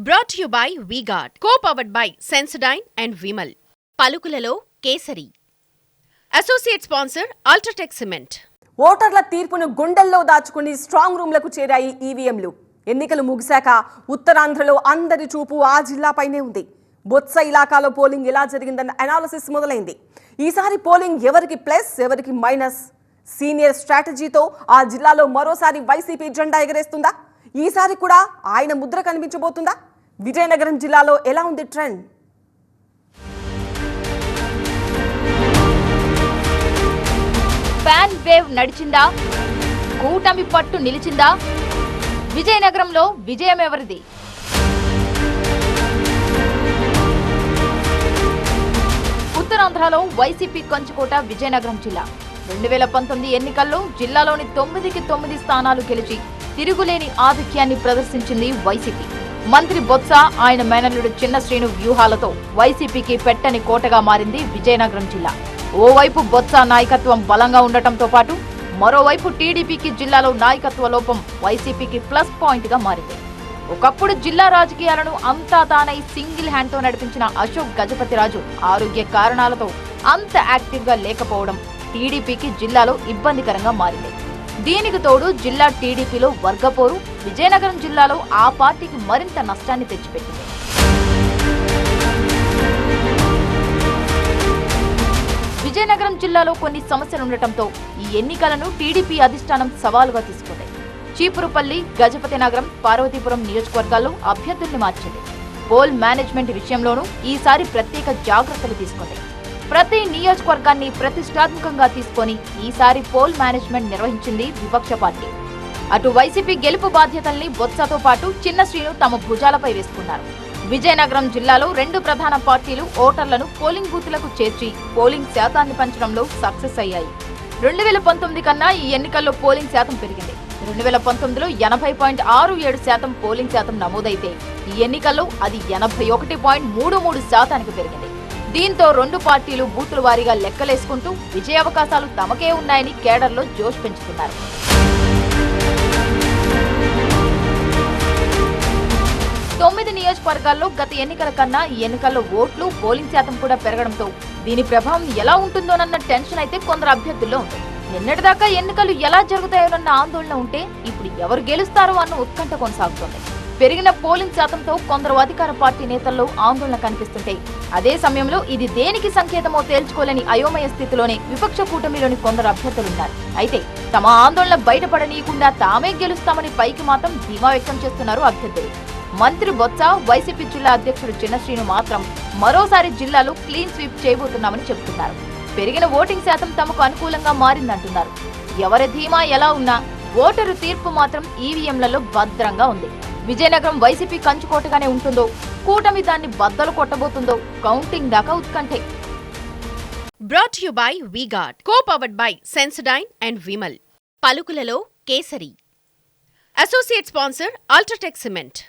Brought to you by V-Guard, co-powered by Sensodyne and Vimal. పలుకులలో Kesari. Associate sponsor UltraTech cement. ఓటర్ల తీర్పును గుండెల్లో దాచుకుని స్ట్రాంగ్ రూమ్లకు చేరాయి ఈవీఎంలు. ఎన్నికలు ముగిశాక ఉత్తరాంధ్రలో అందరి చూపు ఆ జిల్లాపైనే ఉంది. బొత్స ఇలాకాలో పోలింగ్ ఎలా జరిగిందన్న అనాలిసిస్ మొదలైంది. ఈసారి పోలింగ్ ఎవరికి ప్లస్ ఎవరికి మైనస్? సీనియర్ స్ట్రాటజీతో ఆ జిల్లాలో మరోసారి వైసీపీ జెండా ఎగరేస్తుందా? ఈసారి కూడా ఆయన ముద్ర కనిపించబోతుందా? విజయనగరం జిల్లాలో ఎలా ఉంది ట్రెండ్? Fan wave నడిచిందా? కూటమి పట్టు నిలిచిందా? విజయనగరంలో విజయం ఎవరిది? ఉత్తరాంధ్రలో వైసీపీ కంచుకోట విజయనగరం జిల్లా. 2019 ఎన్నికల్లో జిల్లాలోని 9కి 9 స్థానాలు గెలిచి తిరుగులేని ఆధిక్యాన్ని ప్రదర్శించింది వైసీపీ. మంత్రి బొత్స, ఆయన మేనల్లుడు చిన్న శ్రీను వ్యూహాలతో వైసీపీకి పెట్టని కోటగా మారింది విజయనగరం జిల్లా. ఓవైపు బొత్స నాయకత్వం బలంగా ఉండటంతో పాటు మరోవైపు టీడీపీకి జిల్లాలో నాయకత్వ లోపం వైసీపీకి ప్లస్ పాయింట్ గా మారింది. ఒకప్పుడు జిల్లా రాజకీయాలను అంతా తానై సింగిల్ హ్యాండ్ తో నడిపించిన అశోక్ గజపతిరాజు ఆరోగ్య కారణాలతో అంత యాక్టివ్ గా లేకపోవడం టీడీపీకి జిల్లాలో ఇబ్బందికరంగా మారింది. దీనికి తోడు జిల్లా టీడీపీలో వర్గపోరు విజయనగరం జిల్లాలో ఆ పార్టీకి మరింత నష్టాన్ని తెచ్చిపెట్టింది. విజయనగరం జిల్లాలో కొన్ని సమస్యలుండటంతో ఈ ఎన్నికలను టీడీపీ అధిష్టానం సవాలుగా తీసుకుంది. చీపురుపల్లి, గజపతి నగరం, పార్వతీపురం నియోజకవర్గాల్లో అభ్యర్థుల్ని మార్చింది. పోల్ మేనేజ్మెంట్ విషయంలోనూ ఈసారి ప్రత్యేక జాగ్రత్తలు తీసుకుంది. ప్రతి నియోజకవర్గాన్ని ప్రతిష్టాత్మకంగా తీసుకొని ఈసారి పోల్ మేనేజ్మెంట్ నిర్వహించింది విపక్ష పార్టీ. అటు వైసీపీ గెలుపు బాధ్యతల్ని బొత్సతో పాటు చిన్న శ్రీను తమ భుజాలపై వేసుకున్నారు. విజయనగరం జిల్లాలో 2 ప్రధాన పార్టీలు ఓటర్లను పోలింగ్ బూత్లకు చేర్చి పోలింగ్ శాతాన్ని పెంచడంలో సక్సెస్ అయ్యాయి. 2019 కన్నా ఈ ఎన్నికల్లో పోలింగ్ శాతం పెరిగింది. 2019లో 80.67% పోలింగ్ శాతం నమోదైతే ఈ ఎన్నికల్లో అది 81.33% పెరిగింది. దీంతో 2 పార్టీలు బూతుల వారీగా లెక్కలేసుకుంటూ విజయావకాశాలు తమకే ఉన్నాయని కేడర్లో జోష్ పెంచుతున్నారు. తొమ్మిది నియోజకవర్గాల్లో గత ఎన్నికల కన్నా ఈ ఎన్నికల్లో ఓట్లు, పోలింగ్ శాతం కూడా పెరగడంతో దీని ప్రభావం ఎలా ఉంటుందోనన్న టెన్షన్ అయితే కొందరు అభ్యర్థుల్లో ఉంది. నిన్నటిదాకా ఎన్నికలు ఎలా జరుగుతాయోనన్న ఆందోళన ఉంటే ఇప్పుడు ఎవరు గెలుస్తారో అన్న ఉత్కంఠ కొనసాగుతోంది. పెరిగిన పోలింగ్ శాతంతో కొందరు అధికార పార్టీ నేతల్లో ఆందోళన కనిపిస్తుంటే అదే సమయంలో ఇది దేనికి సంకేతమో తేల్చుకోలేని అయోమయ స్థితిలోనే విపక్ష కూటమిలోని కొందరు అభ్యర్థులున్నారు. అయితే తమ ఆందోళన బయటపడనీయకుండా తామే గెలుస్తామని పైకి మాత్రం ధీమా వ్యక్తం చేస్తున్నారు అభ్యర్థులు. మంత్రి బొత్స, వైసీపీ జిల్లా అధ్యక్షుడు చిన్న శ్రీను మాత్రం మరోసారి జిల్లాలో క్లీన్ స్వీప్ చేయబోతున్నామని చెబుతున్నారు. పెరిగిన ఓటింగ్ శాతం తమకు అనుకూలంగా మారిందంటున్నారు. ఎవరి ధీమా ఎలా ఉన్నా ఓటరు తీర్పు మాత్రం ఈవీఎంలలో భద్రంగా ఉంది. విజయనగరం వైసీపీ కంచుకోటగానే ఉంటుందో, కూటమి దాన్ని బద్దలు కొట్టబోతుందో కౌంటింగ్ దాకా ఉత్కంఠే. Brought to you by V-Guard, co-powered by Sensodyne and Vimal. పలుకులలో Kesari. Associate sponsor UltraTech cement.